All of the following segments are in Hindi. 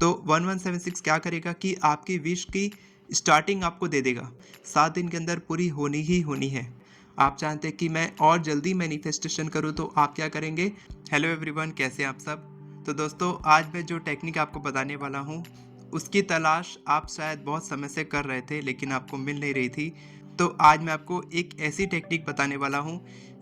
तो 1176 क्या करेगा कि आपकी विश की स्टार्टिंग आपको दे देगा। 7 दिन के अंदर पूरी होनी ही होनी है। आप चाहते हैं कि मैं और जल्दी मैनिफेस्टेशन करूं तो आप क्या करेंगे? हेलो एवरीवन, कैसे हैं आप सब? तो दोस्तों, आज मैं जो टेक्निक आपको बताने वाला हूं उसकी तलाश आप शायद बहुत समय से कर रहे थे लेकिन आपको मिल नहीं रही थी। तो आज मैं आपको एक ऐसी टेक्निक बताने वाला हूं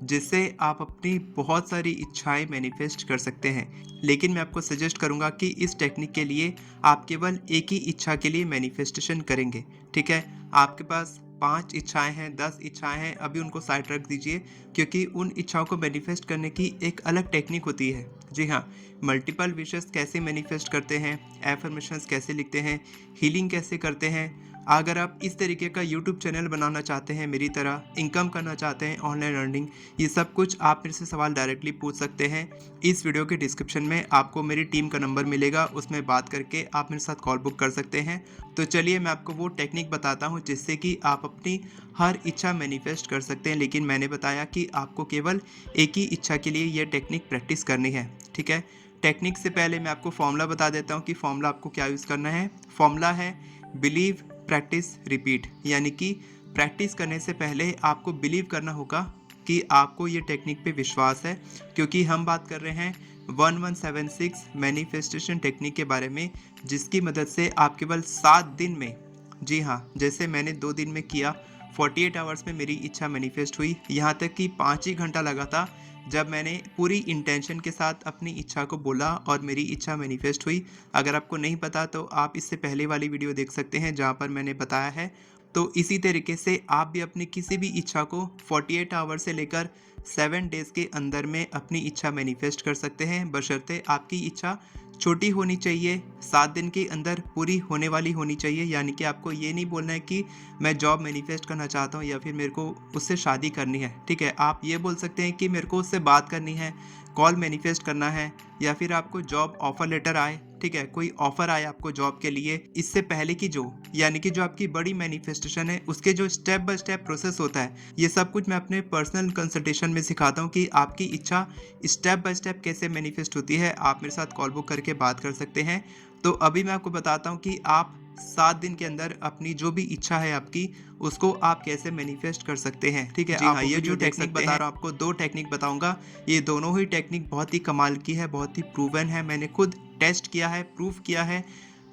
जिससे आप अपनी बहुत सारी इच्छाएं मैनिफेस्ट कर सकते हैं। लेकिन मैं आपको सजेस्ट करूंगा कि इस टेक्निक के लिए आप केवल एक ही इच्छा के लिए मैनिफेस्टेशन करेंगे। ठीक है? आपके पास 5 इच्छाएं हैं, 10 इच्छाएं हैं, अभी उनको साइड रख दीजिए, क्योंकि उन इच्छाओं को मैनिफेस्ट करने की एक अलग टेक्निक होती है। जी हाँ, मल्टीपल विशेस कैसे मैनिफेस्ट करते हैं, एफर्मेशंस कैसे लिखते हैं, हीलिंग कैसे करते हैं। अगर आप इस तरीके का यूट्यूब चैनल बनाना चाहते हैं, मेरी तरह इनकम करना चाहते हैं, ऑनलाइन अर्निंग, ये सब कुछ आप मेरे से सवाल डायरेक्टली पूछ सकते हैं। इस वीडियो के डिस्क्रिप्शन में आपको मेरी टीम का नंबर मिलेगा, उसमें बात करके आप मेरे साथ कॉल बुक कर सकते हैं। तो चलिए मैं आपको वो टेक्निक बताता हूँ जिससे कि आप अपनी हर इच्छा मैनिफेस्ट कर सकते हैं। लेकिन मैंने बताया कि आपको केवल एक ही इच्छा के लिए ये टेक्निक प्रैक्टिस करनी है। ठीक है? टेक्निक से पहले मैं आपको फॉर्मूला बता देता हूँ कि फॉर्मूला आपको क्या यूज़ करना है। फॉर्मूला है बिलीव, प्रैक्टिस, रिपीट। यानी कि प्रैक्टिस करने से पहले आपको बिलीव करना होगा कि आपको ये टेक्निक पे विश्वास है, क्योंकि हम बात कर रहे हैं 1176 मैनिफेस्टेशन टेक्निक के बारे में, जिसकी मदद से आप केवल 7 दिन में, जी हाँ, जैसे मैंने 2 दिन में किया, 48 आवर्स में मेरी इच्छा मैनिफेस्ट हुई। यहाँ तक कि 5 ही घंटा लगा था जब मैंने पूरी इंटेंशन के साथ अपनी इच्छा को बोला और मेरी इच्छा मैनिफेस्ट हुई। अगर आपको नहीं पता तो आप इससे पहले वाली वीडियो देख सकते हैं जहाँ पर मैंने बताया है। तो इसी तरीके से आप भी अपनी किसी भी इच्छा को 48 आवर से लेकर 7 डेज़ के अंदर में अपनी इच्छा मैनिफेस्ट कर सकते हैं, बशर्ते आपकी इच्छा छोटी होनी चाहिए, 7 दिन के अंदर पूरी होने वाली होनी चाहिए। यानी कि आपको ये नहीं बोलना है कि मैं जॉब मैनिफेस्ट करना चाहता हूँ या फिर मेरे को उससे शादी करनी है। ठीक है? आप ये बोल सकते हैं कि मेरे को उससे बात करनी है, कॉल मैनिफेस्ट करना है, या फिर आपको जॉब ऑफर लेटर आए। ठीक है? कोई ऑफर आए आपको जॉब के लिए, इससे पहले की जो, यानी कि जो आपकी बड़ी मैनिफेस्टेशन है उसके जो स्टेप बाय स्टेप प्रोसेस होता है, ये सब कुछ मैं अपने पर्सनल कंसल्टेशन में सिखाता हूँ कि आपकी इच्छा स्टेप बाय स्टेप कैसे मैनिफेस्ट होती है। आप मेरे साथ कॉल बुक करके बात कर सकते हैं। तो अभी मैं आपको बताता हूँ कि आप 7 दिन के अंदर अपनी जो भी इच्छा है आपकी, उसको आप कैसे मैनिफेस्ट कर सकते हैं। ठीक है? जी आप हाँ, वो ये वीडियो जो देख टेक्निक सकते बता हैं। रहा हूँ आपको 2 टेक्निक बताऊंगा, ये दोनों ही टेक्निक बहुत ही कमाल की है, बहुत ही प्रूवन है। मैंने खुद टेस्ट किया है, प्रूफ किया है,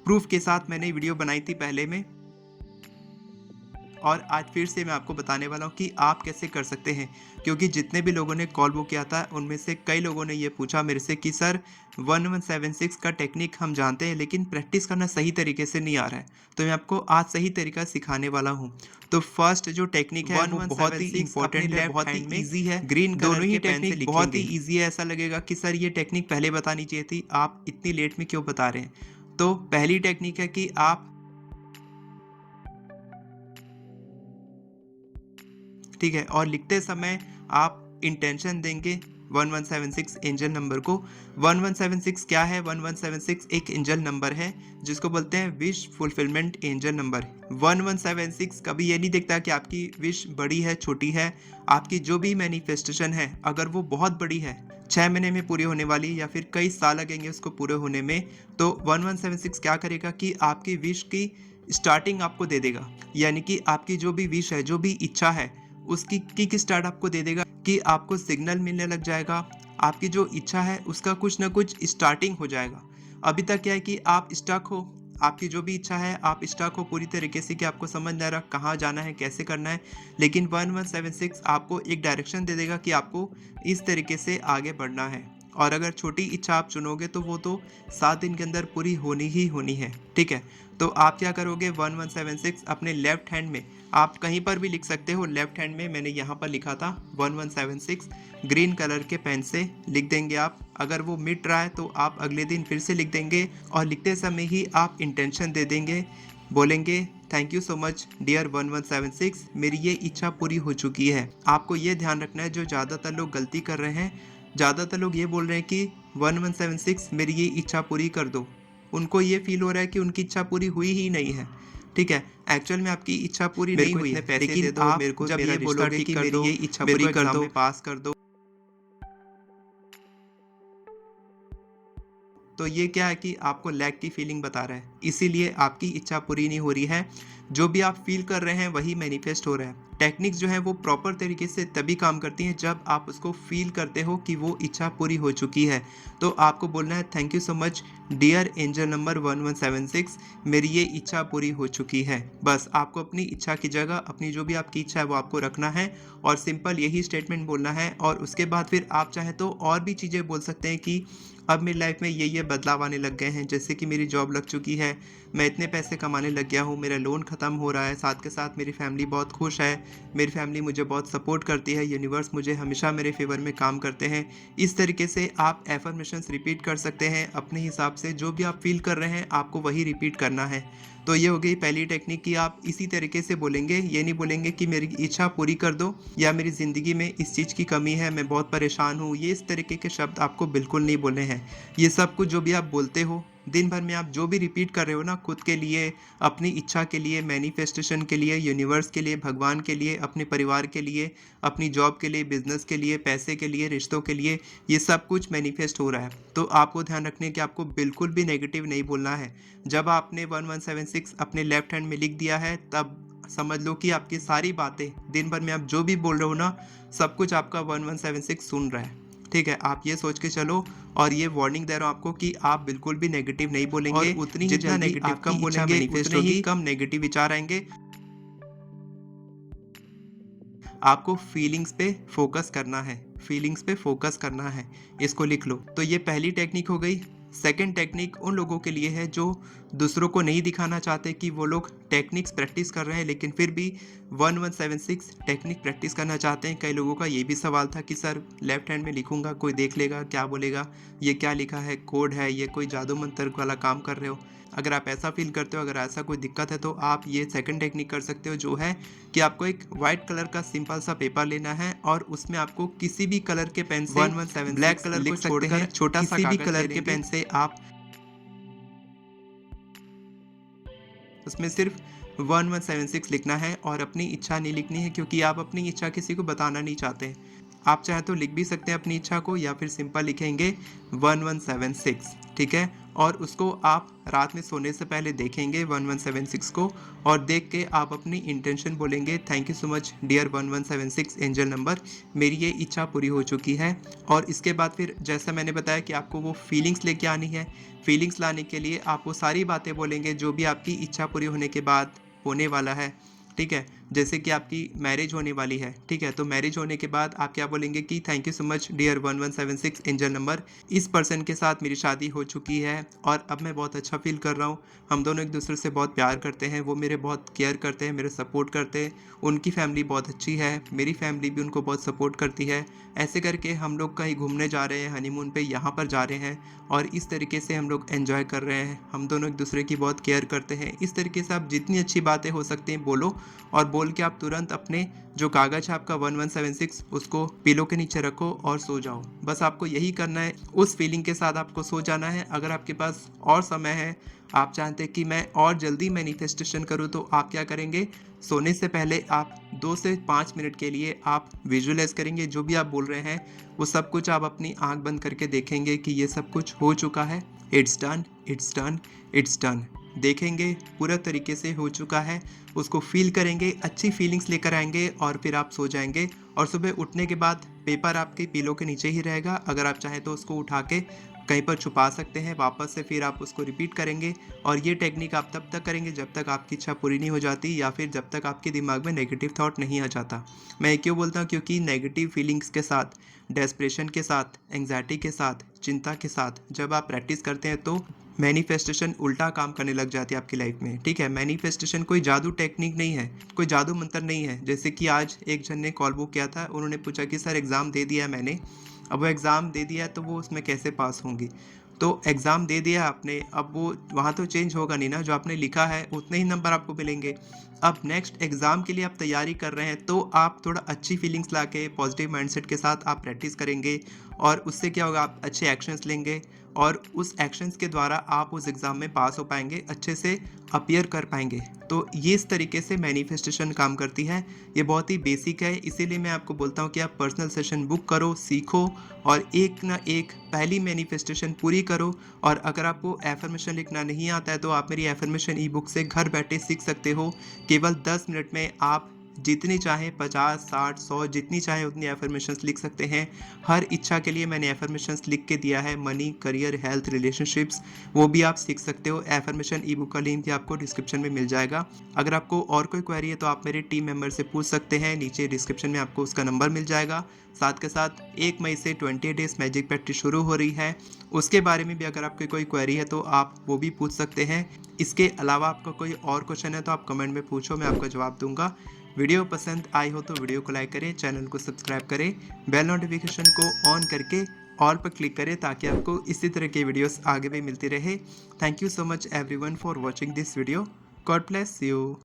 प्रूफ के साथ मैंने वीडियो बनाई थी पहले में, और आज फिर से मैं आपको बताने वाला हूँ कि आप कैसे कर सकते हैं। क्योंकि जितने भी लोगों ने कॉल बुक किया था उनमें से कई लोगों ने ये पूछा मेरे से कि सर 1176 का टेक्निक हम जानते हैं लेकिन प्रैक्टिस करना सही तरीके से नहीं आ रहा है। तो मैं आपको आज सही तरीका सिखाने वाला हूँ। तो फर्स्ट जो टेक्निक है वो बहुत ही 1176 अपनी इंपॉर्टेंट है, लेफ्ट बहुत ही हैंड में ईजी है। ग्रीन दोनों कलर ही के पेन से टेक्निक बहुत ही लिखेंगे। ईजी है। ऐसा लगेगा कि सर ये टेक्निक पहले बतानी चाहिए थी, आप इतनी लेट में क्यों बता रहे हैं। तो पहली टेक्निक है कि आप, ठीक है, और लिखते समय आप इंटेंशन देंगे 1176 एंजल नंबर को। 1176 क्या है? 1176 एक एंजल नंबर है जिसको बोलते हैं विश फुलफिलमेंट एंजल नंबर। 1176 कभी ये नहीं देखता कि आपकी विश बड़ी है, छोटी है। आपकी जो भी मैनिफेस्टेशन है, अगर वो बहुत बड़ी है, 6 महीने में पूरी होने वाली, या फिर कई साल लगेंगे उसको पूरे होने में, तो 1176 क्या करेगा कि आपकी विश की स्टार्टिंग आपको दे देगा। यानी कि आपकी जो भी विश है, जो भी इच्छा है, उसकी किक स्टार्ट आपको दे देगा कि आपको सिग्नल मिलने लग जाएगा। आपकी जो इच्छा है उसका कुछ ना कुछ स्टार्टिंग हो जाएगा। अभी तक क्या है कि आप स्टक हो, आपकी जो भी इच्छा है आप स्टक हो पूरी तरीके से कि आपको समझ नहीं आ रहा कहाँ जाना है, कैसे करना है। लेकिन 1176 आपको एक डायरेक्शन दे देगा कि आपको इस तरीके से आगे बढ़ना है। और अगर छोटी इच्छा आप चुनोगे तो वो तो 7 दिन के अंदर पूरी होनी ही होनी है। ठीक है? तो आप क्या करोगे? 1176 अपने लेफ्ट हैंड में, आप कहीं पर भी लिख सकते हो, लेफ्ट हैंड में मैंने यहाँ पर लिखा था 1176, ग्रीन कलर के पेन से लिख देंगे आप। अगर वो मिट रहा है तो आप अगले दिन फिर से लिख देंगे, और लिखते समय ही आप इंटेंशन दे देंगे, बोलेंगे thank you so much dear 1176, मेरी ये इच्छा पूरी हो चुकी है। आपको ये ध्यान रखना है, जो ज़्यादातर लोग गलती कर रहे हैं, ज़्यादातर लोग ये बोल रहे हैं कि 1176 मेरी ये इच्छा पूरी कर दो। उनको ये फील हो रहा है कि उनकी इच्छा पूरी हुई ही नहीं है। ठीक है? एक्चुअल में आपकी इच्छा पूरी मेरे नहीं को हुई इतने है, पैसे लेकिन दे दो, आप मेरे को जब मेरा ये रिश्ता बोलोगे ठीक कि कर मेरी दो, ये इच्छा मेरे पूरी को कर एग्जाम दो, में पास कर दो। तो ये क्या है कि आपको लैक की फीलिंग बता रहा है, इसीलिए आपकी इच्छा पूरी नहीं हो रही है। जो भी आप फील कर रहे हैं वही मैनिफेस्ट हो रहा है। टेक्निक्स जो है वो प्रॉपर तरीके से तभी काम करती हैं जब आप उसको फील करते हो कि वो इच्छा पूरी हो चुकी है। तो आपको बोलना है thank you so much dear angel number 1176, मेरी ये इच्छा पूरी हो चुकी है। बस आपको अपनी इच्छा की जगह अपनी जो भी आपकी इच्छा है वो आपको रखना है और सिंपल यही स्टेटमेंट बोलना है। और उसके बाद फिर आप चाहे तो और भी चीज़ें बोल सकते हैं कि अब मेरी लाइफ में ये बदलाव आने लग गए हैं, जैसे कि मेरी जॉब लग चुकी है, मैं इतने पैसे कमाने लग गया हूँ, मेरा लोन ख़त्म हो रहा है, साथ के साथ मेरी फैमिली बहुत खुश है, मेरी फैमिली मुझे बहुत सपोर्ट करती है, यूनिवर्स मुझे हमेशा मेरे फेवर में काम करते हैं। इस तरीके से आप एफर्मेशंस रिपीट कर सकते हैं अपने हिसाब से, जो भी आप फील कर रहे हैं आपको वही रिपीट करना है। तो ये हो गई पहली टेक्निक कि आप इसी तरीके से बोलेंगे, ये नहीं बोलेंगे कि मेरी इच्छा पूरी कर दो या मेरी ज़िंदगी में इस चीज़ की कमी है, मैं बहुत परेशान हूँ, ये इस तरीके के शब्द आपको बिल्कुल नहीं बोलने हैं। ये सब कुछ जो भी आप बोलते हो दिन भर में, आप जो भी रिपीट कर रहे हो ना खुद के लिए, अपनी इच्छा के लिए, मैनिफेस्टेशन के लिए, यूनिवर्स के लिए, भगवान के लिए, अपने परिवार के लिए, अपनी जॉब के लिए, बिजनेस के लिए, पैसे के लिए, रिश्तों के लिए, ये सब कुछ मैनिफेस्ट हो रहा है। तो आपको ध्यान रखने कि आपको बिल्कुल भी नेगेटिव नहीं बोलना है। जब आपने 1176 अपने लेफ्ट हैंड में लिख दिया है तब समझ लो कि आपकी सारी बातें दिन भर में आप जो भी बोल रहे हो ना, सब कुछ आपका 1176 सुन रहा है। ठीक है, आप ये सोच के चलो और ये वार्निंग दे रहा हूँ आपको कि आप बिल्कुल भी नेगेटिव नहीं बोलेंगे और उतनी ही जितना नेगेटिव कम बोलेंगे उतने ही कम नेगेटिव विचार आएंगे। आपको फीलिंग्स पे फोकस करना है, फीलिंग्स पे फोकस करना है, इसको लिख लो। तो ये पहली टेक्निक हो गई। सेकंड टेक्निक उन लोगों के लिए है जो दूसरों को नहीं दिखाना चाहते कि वो लोग टेक्निक्स प्रैक्टिस कर रहे हैं, लेकिन फिर भी 1176 टेक्निक प्रैक्टिस करना चाहते हैं। कई लोगों का ये भी सवाल था कि सर लेफ्ट हैंड में लिखूंगा, कोई देख लेगा, क्या बोलेगा, ये क्या लिखा है, कोड है, ये कोई जादू मंत्र वाला काम कर रहे हो। अगर आप ऐसा फील करते हो, अगर ऐसा कोई दिक्कत है, तो आप ये सेकंड टेक्निक कर सकते हो, जो है कि आपको एक वाइट कलर का सिंपल सा पेपर लेना है और उसमें आपको किसी भी कलर के पेन से 1176 ब्लैक कलर को छोड़कर छोटा सा किसी भी कलर के पेन से आप उसमें सिर्फ 1176 लिखना है और अपनी इच्छा नहीं लिखनी है, क्योंकि आप अपनी इच्छा किसी को बताना नहीं चाहते। आप चाहे तो लिख भी सकते हैं अपनी इच्छा को, या फिर सिंपल लिखेंगे 1176, ठीक है। और उसको आप रात में सोने से पहले देखेंगे 1176 को, और देख के आप अपनी इंटेंशन बोलेंगे thank you so much dear 1176 angel number, मेरी ये इच्छा पूरी हो चुकी है। और इसके बाद फिर जैसा मैंने बताया कि आपको वो फीलिंग्स लेके आनी है। फीलिंग्स लाने के लिए आप वो सारी बातें बोलेंगे जो भी आपकी इच्छा पूरी होने के बाद होने वाला है, ठीक है। जैसे कि आपकी मैरिज होने वाली है, ठीक है, तो मैरिज होने के बाद आप क्या बोलेंगे कि thank you so much dear 1176 angel number, इस पर्सन के साथ मेरी शादी हो चुकी है और अब मैं बहुत अच्छा फील कर रहा हूँ। हम दोनों एक दूसरे से बहुत प्यार करते हैं, वो मेरे बहुत केयर करते हैं, मेरे सपोर्ट करते हैं, उनकी फैमिली बहुत अच्छी है, मेरी फैमिली भी उनको बहुत सपोर्ट करती है। ऐसे करके हम लोग कहीं घूमने जा रहे हैं, हनीमून पे यहाँ पर जा रहे हैं, और इस तरीके से हम लोग एंजॉय कर रहे हैं, हम दोनों एक दूसरे की बहुत केयर करते हैं। इस तरीके से आप जितनी अच्छी बातें हो सकती हैं बोलो, और बोल के आप तुरंत अपने जो कागज़ है आपका 1176 उसको पिलो के नीचे रखो और सो जाओ। बस आपको यही करना है, उस फीलिंग के साथ आपको सो जाना है। अगर आपके पास और समय है, आप चाहते हैं कि मैं और जल्दी मैनिफेस्टेशन करूं, तो आप क्या करेंगे, सोने से पहले आप 2 से 5 मिनट के लिए आप विजुअलाइज करेंगे जो भी आप बोल रहे हैं, वो सब कुछ आप अपनी आंख बंद करके देखेंगे कि ये सब कुछ हो चुका है। It's done, it's done, it's done. देखेंगे पूरा तरीके से हो चुका है, उसको फील करेंगे, अच्छी फीलिंग्स लेकर आएंगे और फिर आप सो जाएंगे। और सुबह उठने के बाद पेपर आपके पिलो के नीचे ही रहेगा, अगर आप चाहें तो उसको उठा के कहीं पर छुपा सकते हैं, वापस से फिर आप उसको रिपीट करेंगे। और ये टेक्निक आप तब तक करेंगे जब तक आपकी इच्छा पूरी नहीं हो जाती, या फिर जब तक आपके दिमाग में नेगेटिव थॉट नहीं आ जाता। मैं क्यों बोलता हूँ, क्योंकि नेगेटिव फीलिंग्स के साथ, डेस्परेशन के साथ, एंग्जाइटी के साथ, चिंता के साथ जब आप प्रैक्टिस करते हैं तो मैनिफेस्टेशन उल्टा काम करने लग जाती है आपकी लाइफ में, ठीक है। मैनिफेस्टेशन कोई जादू टेक्निक नहीं है, कोई जादू मंत्र नहीं है। जैसे कि आज एक जन ने कॉल बुक किया था, उन्होंने पूछा कि सर एग्ज़ाम दे दिया है मैंने, अब वो एग्ज़ाम दे दिया है तो वो उसमें कैसे पास होंगी। तो एग्ज़ाम दे दिया आपने, अब वो वहाँ तो चेंज होगा नहीं ना, जो आपने लिखा है उतने ही नंबर आपको मिलेंगे। अब नेक्स्ट एग्ज़ाम के लिए आप तैयारी कर रहे हैं, तो आप थोड़ा अच्छी फीलिंग्स लाके पॉजिटिव माइंडसेट के साथ आप प्रैक्टिस करेंगे, और उससे क्या होगा, आप अच्छे एक्शंस लेंगे और उस एक्शंस के द्वारा आप उस एग्ज़ाम में पास हो पाएंगे, अच्छे से अपीयर कर पाएंगे। तो ये इस तरीके से मैनिफेस्टेशन काम करती है। ये बहुत ही बेसिक है, इसीलिए मैं आपको बोलता हूँ कि आप पर्सनल सेशन बुक करो, सीखो और एक ना एक पहली मैनिफेस्टेशन पूरी करो। और अगर आपको एफर्मेशन लिखना नहीं आता है तो आप मेरी एफर्मेशन ई बुक से घर बैठे सीख सकते हो। केवल 10 मिनट में आप जितनी चाहें 50, 60, 100 जितनी चाहें उतनी एफर्मेशंस लिख सकते हैं। हर इच्छा के लिए मैंने एफर्मेशंस लिख के दिया है, मनी, करियर, हेल्थ, रिलेशनशिप्स, वो भी आप सीख सकते हो। एफर्मेशन ई बुक का लिंक आपको डिस्क्रिप्शन में मिल जाएगा। अगर आपको और कोई क्वेरी है तो आप मेरे टीम मेंबर से पूछ सकते हैं, नीचे डिस्क्रिप्शन में आपको उसका नंबर मिल जाएगा। साथ के साथ 1 मई से 20 डेज मैजिक प्रैक्टिस शुरू हो रही है, उसके बारे में भी अगर आपकी कोई क्वेरी है तो आप वो भी पूछ सकते हैं। इसके अलावा आपका कोई और क्वेश्चन है तो आप कमेंट में पूछो, मैं आपका जवाब दूंगा। वीडियो पसंद आई हो तो वीडियो को लाइक करें, चैनल को सब्सक्राइब करें, बेल नोटिफिकेशन को ऑन करके ऑल पर क्लिक करें ताकि आपको इसी तरह के वीडियोस आगे भी मिलती रहे। Thank you so much everyone for watching this video. God bless you.